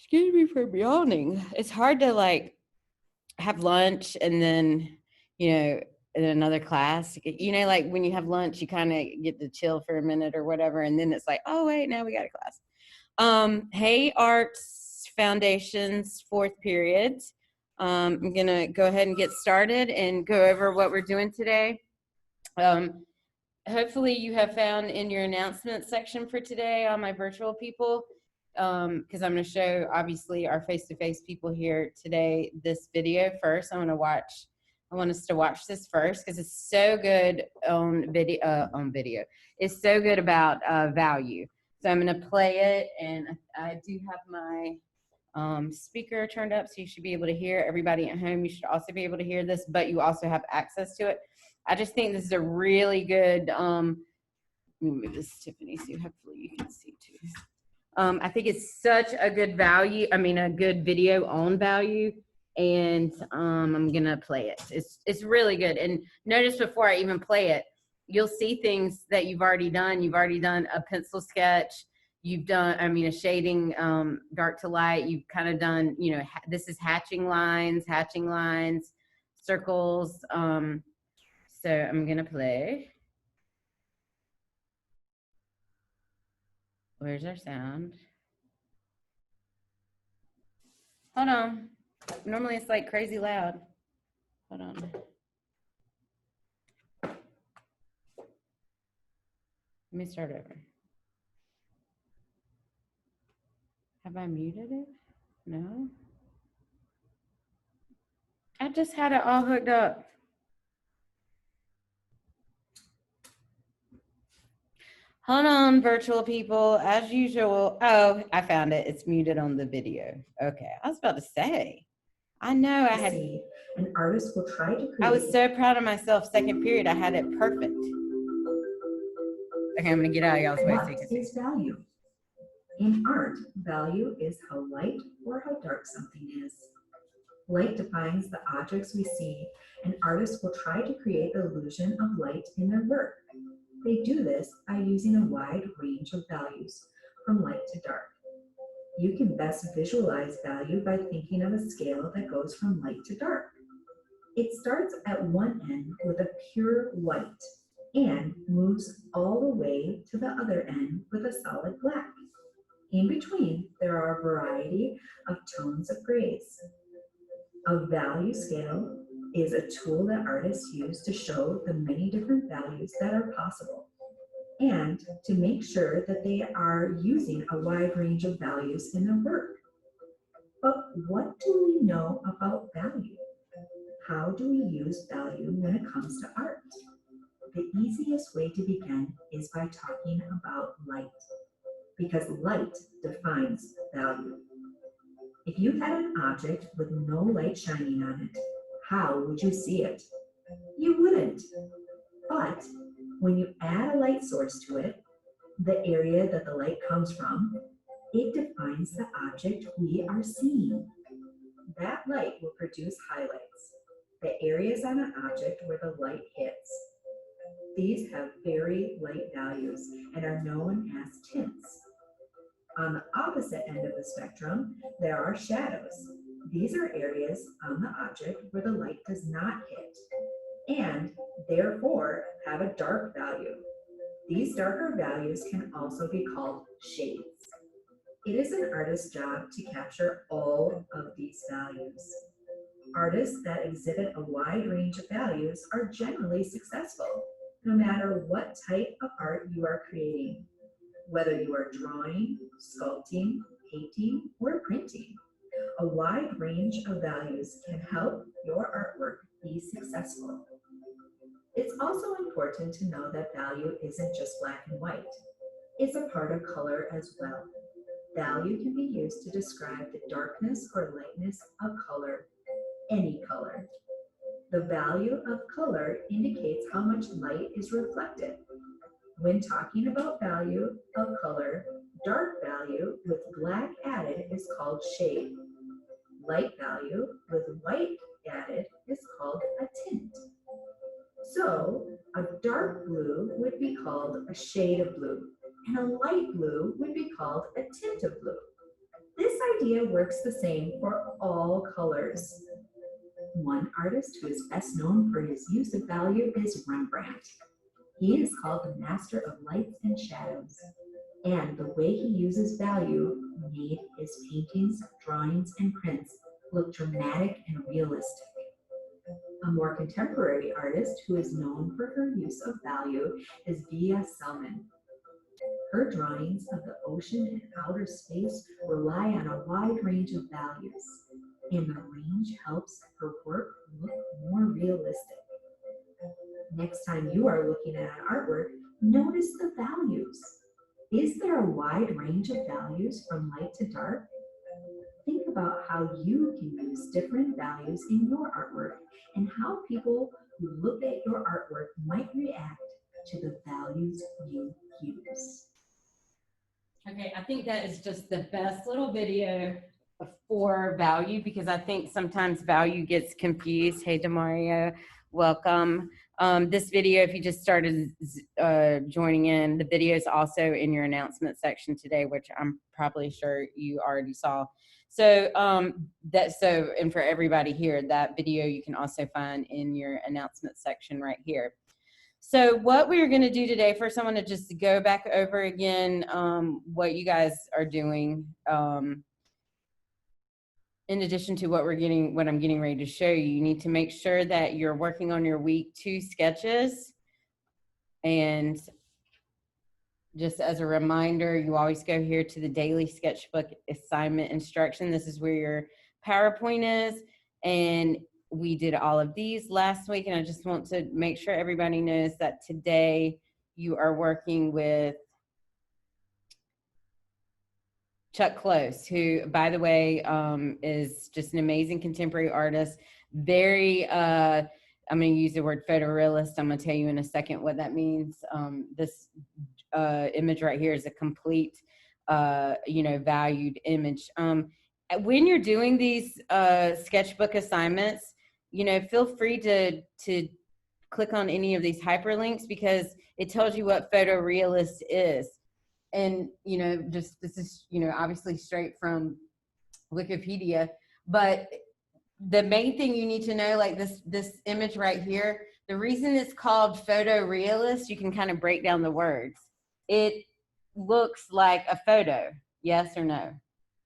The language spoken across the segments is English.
Excuse me for yawning. It's hard to like have lunch and then, in another class, like when you have lunch, you kind of get to chill for a minute or whatever. And then it's like, oh, wait, now we got a class. Hey, Arts Foundation's fourth period. I'm going to go ahead and get started and go over what we're doing today. Hopefully you have found in your announcement section for today on my virtual people, because I'm going to show obviously our face-to-face people here today this video first. I want us to watch this first because it's so good on video. It's so good about value. So I'm going to play it, and I do have my speaker turned up, so you should be able to hear. Everybody at home, you should also be able to hear this, but you also have access to it. I just think this is a really good, let me move this, Tiffany, so hopefully you can see too. I think it's such a good value, a good video on value, and I'm gonna play it. It's really good. And notice before I even play it, you'll see things that you've already done. You've already done a pencil sketch. You've done, a shading, dark to light. You've kind of done, this is hatching lines, circles. So I'm gonna play. Where's our sound? Hold on. Normally it's like crazy loud. Hold on. Let me start over. Have I muted it? No. I just had it all hooked up. Hold on, virtual people, as usual. Oh, I found it. It's muted on the video. Okay, I was about to say. I know I had. An artist will try to create. I was so proud of myself. Second period, I had it perfect. Okay, I'm gonna get out of y'all's way. What is value? In art, value is how light or how dark something is. Light defines the objects we see, and artists will try to create the illusion of light in their work. They do this by using a wide range of values, from light to dark. You can best visualize value by thinking of a scale that goes from light to dark. It starts at one end with a pure white and moves all the way to the other end with a solid black. In between, there are a variety of tones of grays. A value scale is a tool that artists use to show the many different values that are possible and to make sure that they are using a wide range of values in their work. But what do we know about value? How do we use value when it comes to art? The easiest way to begin is by talking about light, because light defines value. If you had an object with no light shining on it, how would you see it? You wouldn't. But when you add a light source to it, the area that the light comes from, it defines the object we are seeing. That light will produce highlights, the areas on an object where the light hits. These have very light values and are known as tints. On the opposite end of the spectrum, there are shadows. These are areas on the object where the light does not hit, and therefore have a dark value. These darker values can also be called shades. It is an artist's job to capture all of these values. Artists that exhibit a wide range of values are generally successful, no matter what type of art you are creating, whether you are drawing, sculpting, painting, or printing. A wide range of values can help your artwork be successful. It's also important to know that value isn't just black and white. It's a part of color as well. Value can be used to describe the darkness or lightness of color, any color. The value of color indicates how much light is reflected. When talking about value of color, dark value with black added is called shade. Light value with white added is called a tint. So a dark blue would be called a shade of blue, and a light blue would be called a tint of blue. This idea works the same for all colors. One artist who is best known for his use of value is Rembrandt. He is called the master of lights and shadows, and the way he uses value made his paintings, drawings, and prints look dramatic and realistic. A more contemporary artist who is known for her use of value is Via Selman. Her drawings of the ocean and outer space rely on a wide range of values, and the range helps her work look more realistic. Next time you are looking at an artwork, notice the values. Is there a wide range of values from light to dark? Think about how you can use different values in your artwork and how people who look at your artwork might react to the values you use. Okay, I think that is just the best little video for value, because I think sometimes value gets confused. Hey, Demario, welcome. This video, if you just started joining in, the video is also in your announcement section today, which I'm probably sure you already saw. So and for everybody here, that video you can also find in your announcement section right here. So what we're going to do today, first I want to just go back over again what you guys are doing in addition to what I'm getting ready to show you. You need to make sure that you're working on your week 2 sketches. And just as a reminder, you always go here to the daily sketchbook assignment instruction. This is where your PowerPoint is. And we did all of these last week. And I just want to make sure everybody knows that today you are working with Chuck Close, who, by the way, is just an amazing contemporary artist. Very, I'm going to use the word photorealist. I'm going to tell you in a second what that means. This image right here is a complete, valued image. When you're doing these sketchbook assignments, feel free to click on any of these hyperlinks, because it tells you what photorealist is. And, this is, obviously straight from Wikipedia, but the main thing you need to know, like this image right here, the reason it's called photorealist, you can kind of break down the words. It looks like a photo, yes or no?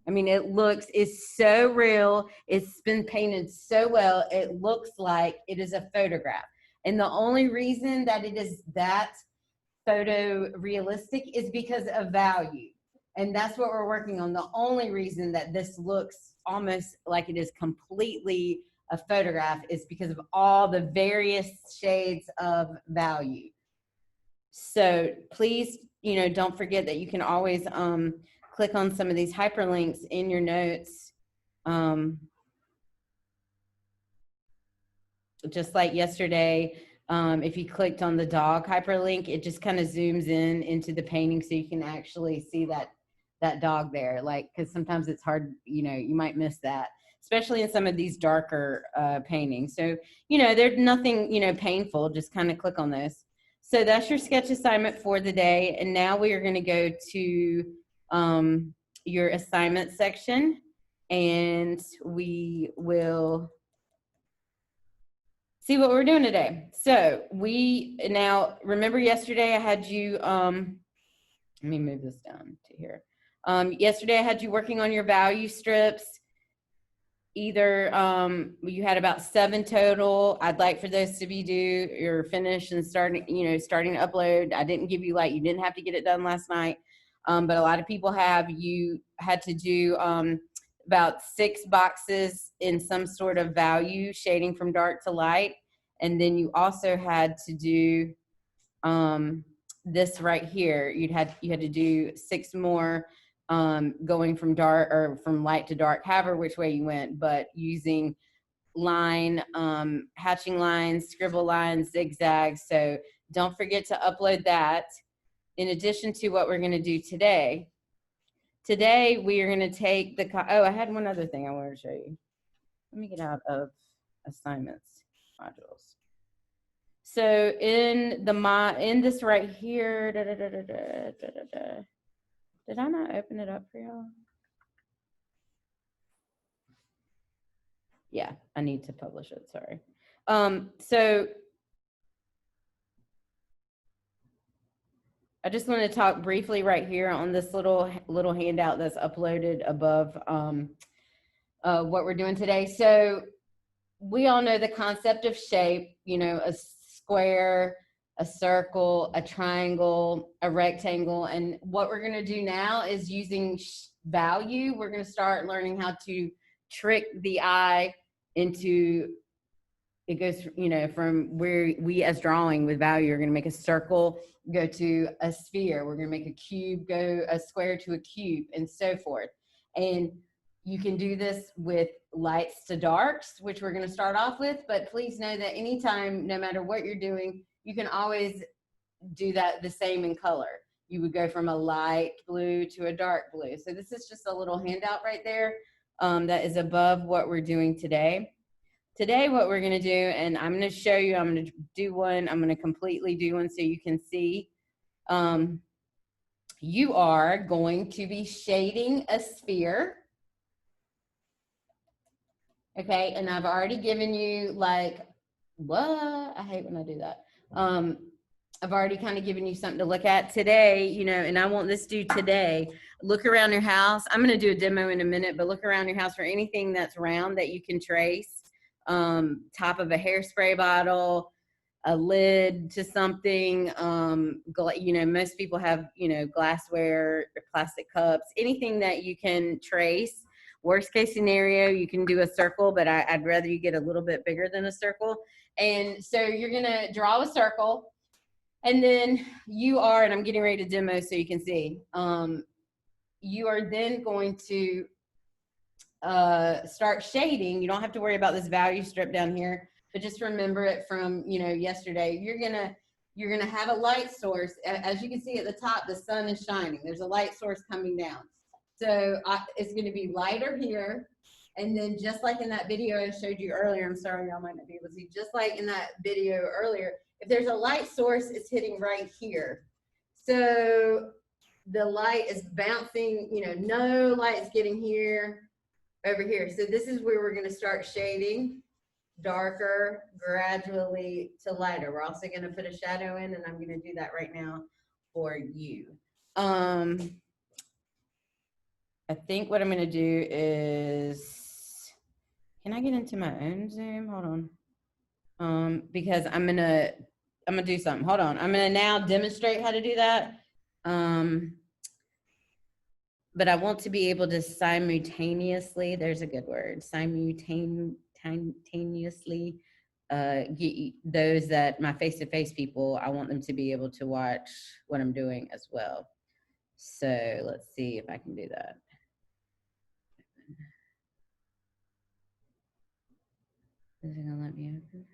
I mean, it's so real. It's been painted so well. It looks like it is a photograph. And the only reason that it is that photorealistic is because of value. And that's what we're working on. The only reason that this looks almost like it is completely a photograph is because of all the various shades of value. So please, don't forget that you can always click on some of these hyperlinks in your notes. Just like yesterday, if you clicked on the dog hyperlink, it just kind of zooms in into the painting so you can actually see that dog there. Like, because sometimes it's hard, you might miss that, especially in some of these darker paintings. So, there's nothing, painful. Just kind of click on those. So that's your sketch assignment for the day. And now we are going to go to your assignment section, and we will see what we're doing today. So now remember yesterday I had you, let me move this down to here. Yesterday I had you working on your value strips. Either you had about 7 total. I'd like for those to be due or finished and starting to upload. I didn't give you you didn't have to get it done last night. But a lot of people have. You had to do about 6 boxes in some sort of value, shading from dark to light. And then you also had to do this right here. You had to do 6 more going from dark or from light to dark, however which way you went, but using line, hatching lines, scribble lines, zigzags. So don't forget to upload that. In addition to what we're going to do today. Today, we are going to take I had one other thing I wanted to show you. Let me get out of assignments modules. So in this right here, did I not open it up for y'all? Yeah, I need to publish it, sorry. So I just want to talk briefly right here on this little handout that's uploaded above what we're doing today. So we all know the concept of shape, you know, a square, a circle, a triangle, a rectangle. And what we're going to do now is using value. We're going to start learning how to trick the eye into, it goes, you know, from where we as drawing with value are going to make a circle, go to a sphere. We're going to make a cube, go a square to a cube, and so forth. And you can do this with lights to darks, which we're going to start off with, but please know that anytime, no matter what you're doing, you can always do that the same in color. You would go from a light blue to a dark blue. So this is just a little handout right there that is above what we're doing today. Today, what we're going to do, and I'm going to show you, I'm going to do one, I'm going to completely do one so you can see. You are going to be shading a sphere. Okay, and I've already given you like, what? I hate when I do that. I've already kind of given you something to look at today, you know, and I want this due today. Look around your house. I'm going to do a demo in a minute, but look around your house for anything that's round that you can trace. Top of a hairspray bottle, a lid to something, you know, most people have, you know, glassware, plastic cups, anything that you can trace. Worst case scenario, you can do a circle, but I'd rather you get a little bit bigger than a circle. And so you're going to draw a circle, and then you are, and I'm getting ready to demo so you can see, you are then going to start shading. You don't have to worry about this value strip down here, but just remember it from, you know, yesterday. You're gonna have a light source. As you can see at the top, the sun is shining. There's a light source coming down. So it's going to be lighter here. And then just like in that video I showed you earlier, I'm sorry, y'all might not be able to see, just like in that video earlier, if there's a light source, it's hitting right here. So the light is bouncing, you know, no light's getting here, over here. So this is where we're going to start shading darker gradually to lighter. We're also going to put a shadow in, and I'm going to do that right now for you. I think what I'm going to do is, can I get into my own Zoom? Hold on. Because I'm going to do something. Hold on. I'm going to now demonstrate how to do that. But I want to be able to simultaneously, there's a good word, simultaneously get those that my face-to-face people, I want them to be able to watch what I'm doing as well. So let's see if I can do that. Is it gonna let me open?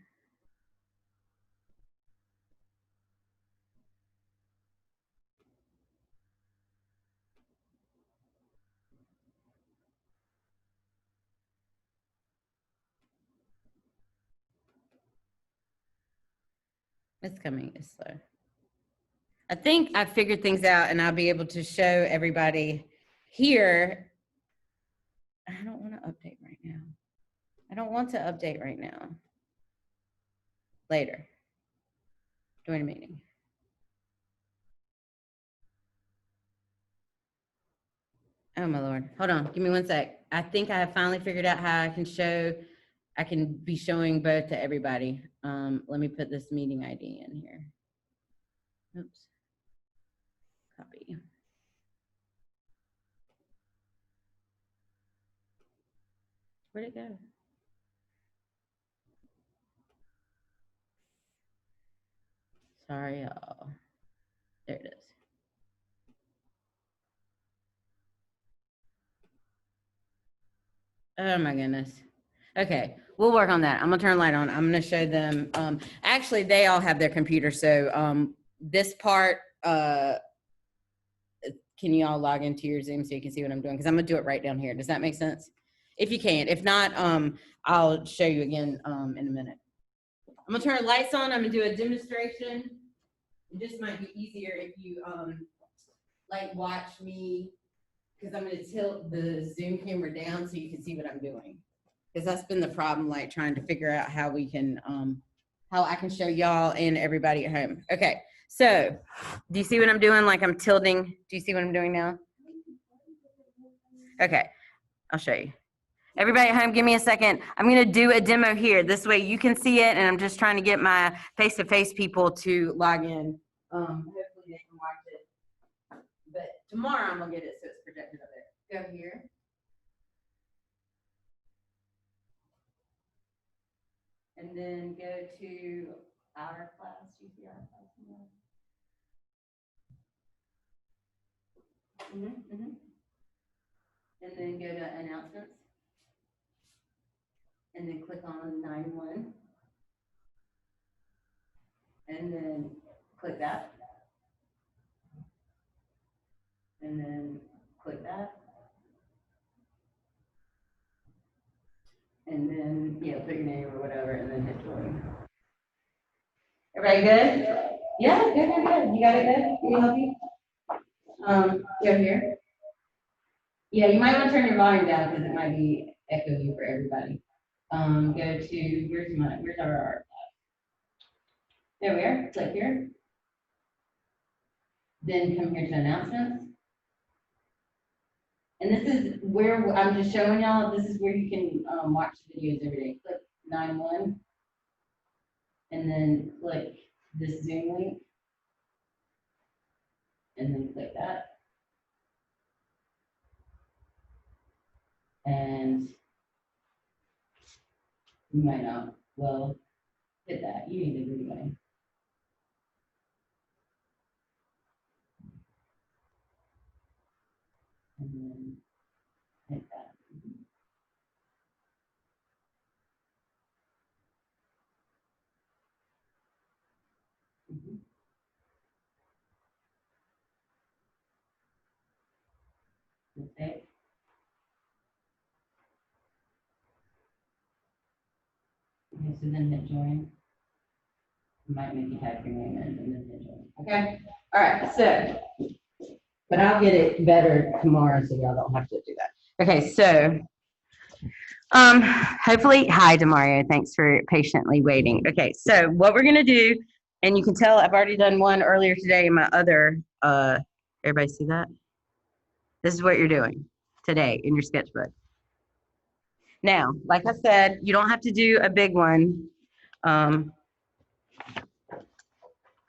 It's coming, it's slow. I think I figured things out, and I'll be able to show everybody here. I don't want to update right now. I don't want to update right now. Later. Join a meeting. Oh my Lord. Hold on. Give me one sec. I think I have finally figured out how I can be showing both to everybody. Let me put this meeting ID in here. Oops. Copy. Where'd it go? Sorry, y'all. There it is. Oh my goodness. Okay, we'll work on that. I'm gonna turn the light on. I'm gonna show them. Actually, they all have their computer, so this part, can you all log into your Zoom so you can see what I'm doing? Because I'm gonna do it right down here. Does that make sense? If you can. If not, I'll show you again in a minute. I'm gonna turn the lights on. I'm gonna do a demonstration. This might be easier if you like watch me, because I'm gonna tilt the Zoom camera down so you can see what I'm doing. because that's been the problem, like trying to figure out how we can, how I can show y'all and everybody at home. Okay, so do you see what I'm doing? Like I'm tilting. Do you see what I'm doing now? Okay, I'll show you. Everybody at home, give me a second. I'm going to do a demo here. This way you can see it, and I'm just trying to get my face-to-face people to log in. Hopefully they can watch it. But tomorrow I'm going to get it so it's projected up there. Go here. And then go to our class. You see our class here? And then go to announcements. And then click on 9-1. And then click that. And then click that. And then, yeah, put your name or whatever, and then hit join. Everybody good? Yeah, good. You got it good? Can you help you? Go here. Yeah, you might want to turn your volume down because it might be echoey for everybody. Go to, where's our art class? There we are, click here. Then come here to announcements. And this is where I'm just showing y'all, this is where you can watch the videos every day. Click 9-1. And then click this Zoom link. And then click that. And you might not, well, hit that. You need it anyway. And then hit that. Okay. Okay, so then hit join. It might make you type your name in and then hit join. Okay. All right. So, but I'll get it better tomorrow, so y'all don't have to do that. Okay. So, hopefully, hi, Demario. Thanks for patiently waiting. Okay. So, what we're gonna do, and you can tell I've already done one earlier today in my other. Everybody see that? This is what you're doing today in your sketchbook. Now, like I said, you don't have to do a big one. Let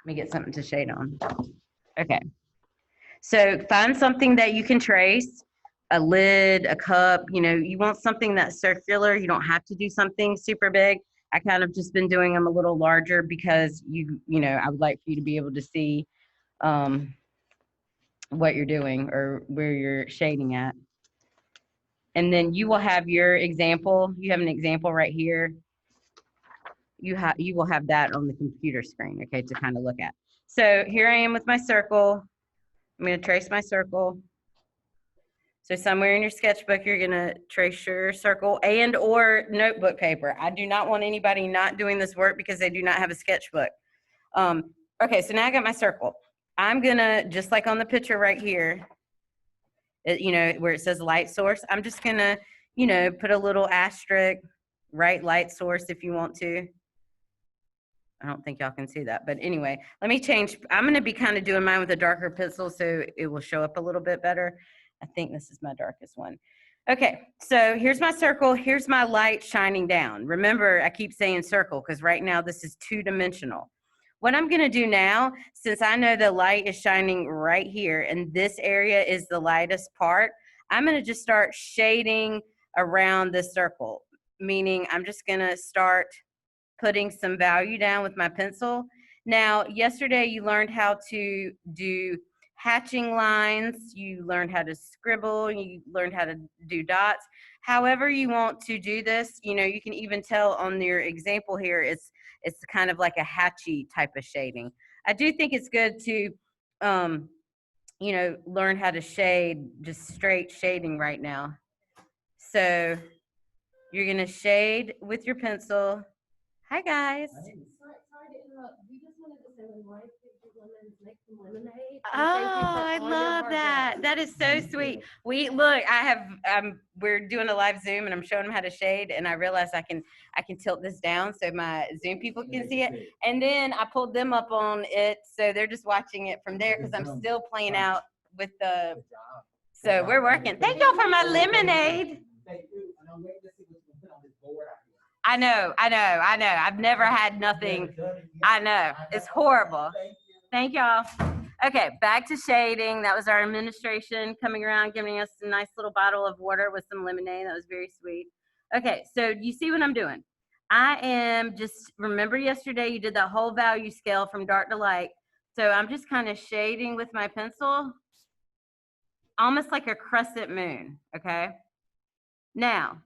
me get something to shade on. Okay. So find something that you can trace, a lid, a cup, you want something that's circular. You don't have to do something super big. I kind of just been doing them a little larger because I would like for you to be able to see what you're doing or where you're shading at. And then you will have your example. You have an example right here. You will have that on the computer screen, okay, to kind of look at. So here I am with my circle. I'm going to trace my circle. So somewhere in your sketchbook, you're going to trace your circle and or notebook paper. I do not want anybody not doing this work because they do not have a sketchbook. Okay, so now I got my circle. I'm going to, just like on the picture right here, where it says light source, I'm just going to, put a little asterisk, write light source if you want to. I don't think y'all can see that, but anyway, let me change. I'm going to be kind of doing mine with a darker pencil so it will show up a little bit better. I think this is my darkest one. Okay, so here's my circle. Here's my light shining down. Remember, I keep saying circle because right now this is two-dimensional. What I'm going to do now, since I know the light is shining right here and this area is the lightest part, I'm going to just start shading around this circle, meaning I'm just going to start putting some value down with my pencil. Now, yesterday you learned how to do hatching lines, you learned how to scribble, you learned how to do dots. However you want to do this, you can even tell on your example here, it's kind of like a hatchy type of shading. I do think it's good to, learn how to shade, just straight shading right now. So you're gonna shade with your pencil. Hi guys. Sorry to interrupt. We just wanted to Oh, I love that. That is so sweet. Look, we're doing a live Zoom and I'm showing them how to shade, and I realized I can tilt this down so my Zoom people can see it. And then I pulled them up on it, so they're just watching it from there because I'm still playing out with the. So we're working. Thank y'all for my lemonade. I know. I've never had nothing. I know. It's horrible. Thank y'all. Okay, back to shading. That was our administration coming around, giving us a nice little bottle of water with some lemonade. That was very sweet. Okay, so you see what I'm doing? I am just, remember yesterday you did the whole value scale from dark to light. So I'm just kind of shading with my pencil, almost like a crescent moon, okay? Now,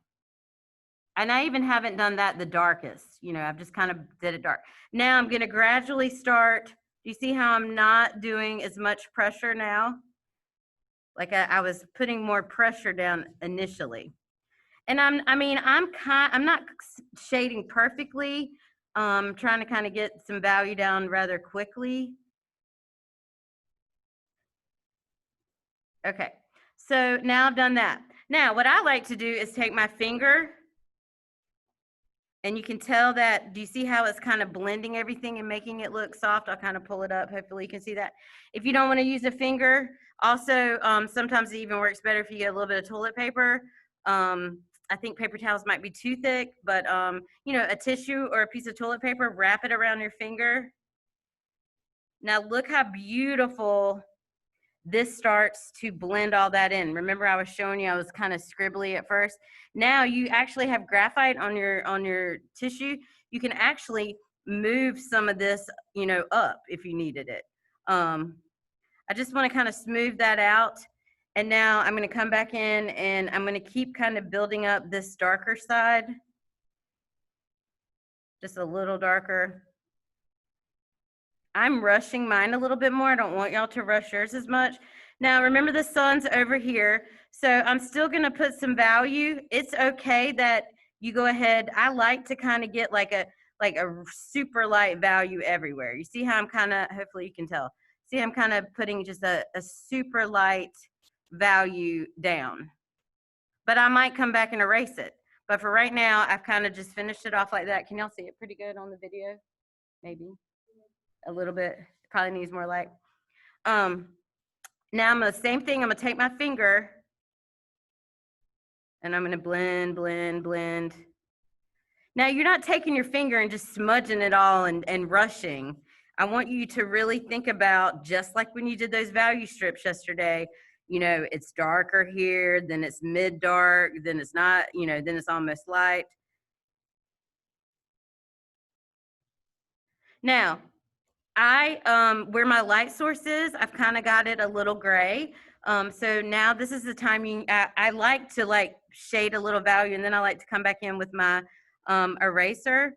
and I even haven't done that the darkest, I've just kind of did it dark. Now I'm gonna gradually start. Do you see how I'm not doing as much pressure now? Like I was putting more pressure down initially. And I'm not shading perfectly. Trying to kind of get some value down rather quickly. Okay, so now I've done that. Now what I like to do is take my finger, and you can tell that, do you see how it's kind of blending everything and making it look soft? I'll kind of pull it up. Hopefully you can see that. If you don't want to use a finger, also, sometimes it even works better if you get a little bit of toilet paper. I think paper towels might be too thick, but a tissue or a piece of toilet paper, wrap it around your finger. Now look how beautiful this starts to blend all that in. Remember I was showing you I was kind of scribbly at first. Now you actually have graphite on your tissue. You can actually move some of this, up if you needed it. I just want to kind of smooth that out. And now I'm going to come back in and I'm going to keep kind of building up this darker side. Just a little darker. I'm rushing mine a little bit more. I don't want y'all to rush yours as much. Now, remember the sun's over here. So I'm still going to put some value. It's okay that you go ahead. I like to kind of get like a super light value everywhere. You see how I'm kind of, hopefully you can tell. See, I'm kind of putting just a super light value down. But I might come back and erase it. But for right now, I've kind of just finished it off like that. Can y'all see it pretty good on the video? Maybe a little bit. Probably needs more light. Now I'm gonna, same thing, I'm gonna take my finger and I'm gonna blend, blend, blend. Now you're not taking your finger and just smudging it all and rushing. I want you to really think about, just like when you did those value strips yesterday, it's darker here, then it's mid-dark, then it's not, then it's almost light. Now, where my light source is, I've kind of got it a little gray. So now this is the time I like to shade a little value, and then I like to come back in with my eraser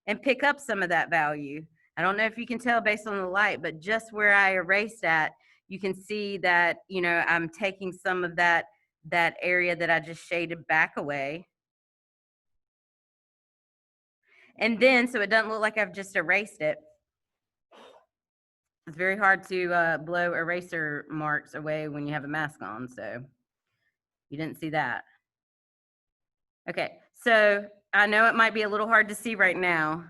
and pick up some of that value. I don't know if you can tell based on the light, but just where I erased at, you can see that, I'm taking some of that area that I just shaded back away. And then, so it doesn't look like I've just erased it. It's very hard to blow eraser marks away when you have a mask on, so you didn't see that. Okay, so I know it might be a little hard to see right now.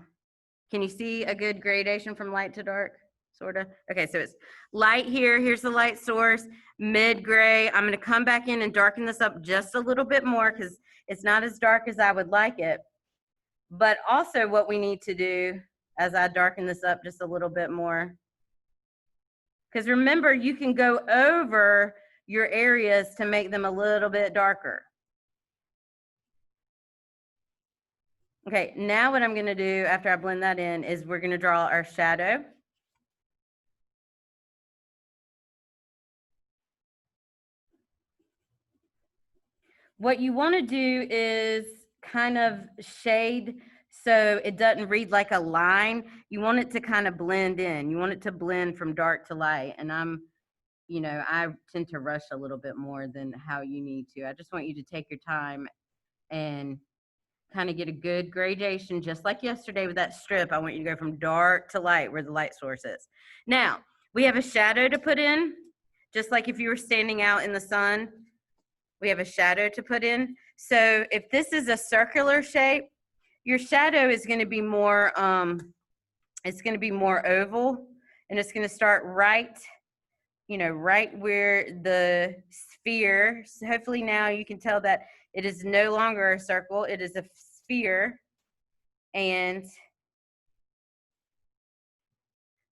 Can you see a good gradation from light to dark, sort of? Okay, so it's light here. Here's the light source, mid-gray. I'm going to come back in and darken this up just a little bit more because it's not as dark as I would like it. But also what we need to do, as I darken this up just a little bit more, because remember, you can go over your areas to make them a little bit darker. Okay, now what I'm going to do after I blend that in is we're going to draw our shadow. What you want to do is kind of shade so it doesn't read like a line. You want it to kind of blend in. You want it to blend from dark to light. And I tend to rush a little bit more than how you need to. I just want you to take your time and kind of get a good gradation, just like yesterday with that strip. I want you to go from dark to light where the light source is. Now, we have a shadow to put in, just like if you were standing out in the sun, we have a shadow to put in. So if this is a circular shape, your shadow is going to be more, it's going to be more oval, and it's going to start right, you know, right where the sphere. So hopefully now you can tell that it is no longer a circle, it is a sphere. And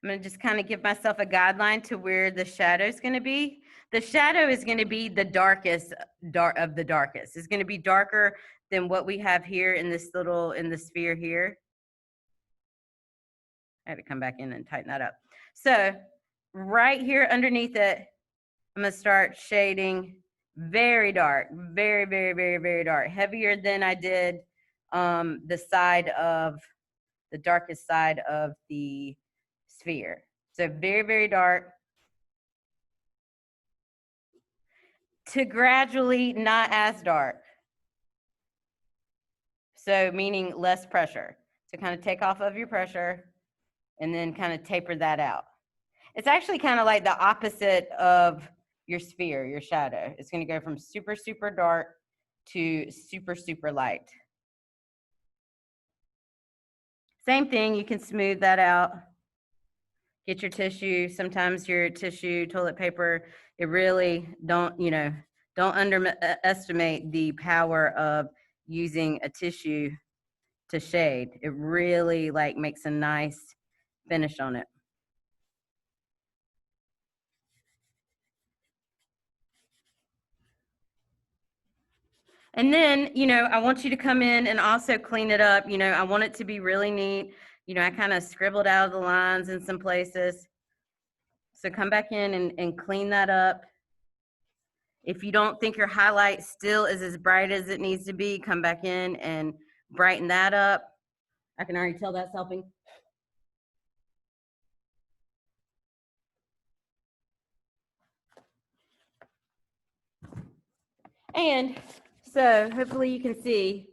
I'm going to just kind of give myself a guideline to where the shadow is going to be. The shadow is going to be the darkest of the darkest. It's going to be darker than what we have here in this little, in the sphere here. I had to come back in and tighten that up. So right here underneath it, I'm going to start shading very dark, very, very, very, very dark, heavier than I did the side of, the darkest side of the sphere. So very, very dark. To gradually not as dark. So meaning less pressure. To kind of take off of your pressure and then kind of taper that out. It's actually kind of like the opposite of your sphere, your shadow. It's going to go from super, super dark to super, super light. Same thing, you can smooth that out. Get your tissue. Sometimes your tissue, toilet paper, it really don't, you know, don't underestimate the power of using a tissue to shade. It really like makes a nice finish on it. And then, you know, I want you to come in and also clean it up. You know, I want it to be really neat. You know, I kind of scribbled out the lines in some places. So come back in and clean that up. If you don't think your highlight still is as bright as it needs to be, come back in and brighten that up. I can already tell that's helping. And so hopefully you can see,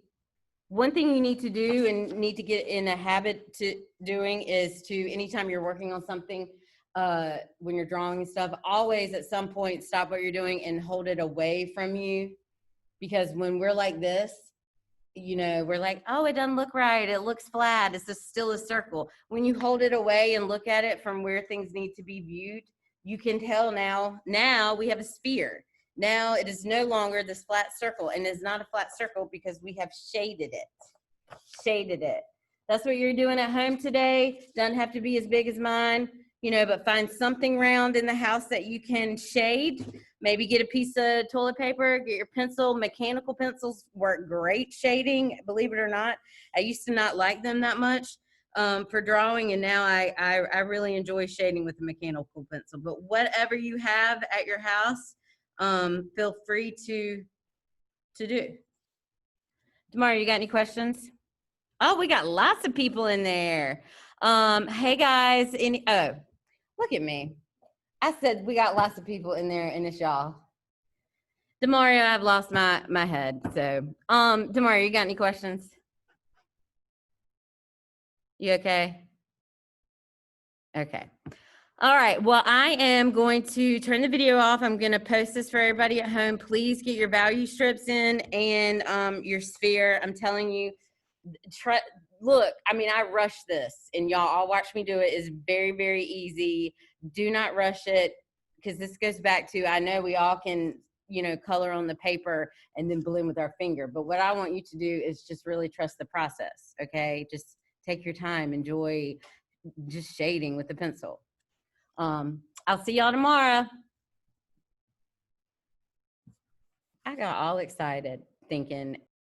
one thing you need to do and need to get in a habit to doing is to, anytime you're working on something, when you're drawing and stuff, always at some point stop what you're doing and hold it away from you. Because when we're like this, you know, we're like, oh, it doesn't look right. It looks flat. It's just still a circle. When you hold it away and look at it from where things need to be viewed, you can tell now we have a sphere. Now it is no longer this flat circle, and it's not a flat circle because we have shaded it. Shaded it. That's what you're doing at home today. Doesn't have to be as big as mine, you know, but find something round in the house that you can shade. Maybe get a piece of toilet paper, get your pencil. Mechanical pencils work great shading, believe it or not. I used to not like them that much for drawing, and now I really enjoy shading with a mechanical pencil. But whatever you have at your house, feel free to do. Tamara, you got any questions? Oh, we got lots of people in there. Hey guys, oh, look at me. I said we got lots of people in there, and it's y'all. Demario, I've lost my head. So, Demario, you got any questions? You okay? Okay. All right. Well, I am going to turn the video off. I'm going to post this for everybody at home. Please get your value strips in and your sphere. I'm telling you, look, I mean, I rush this, and y'all all watch me do it. It's very, very easy. Do not rush it, because this goes back to, I know we all can, you know, color on the paper and then blend with our finger. But what I want you to do is just really trust the process. Okay. Just take your time, enjoy just shading with the pencil. I'll see y'all tomorrow. I got all excited thinking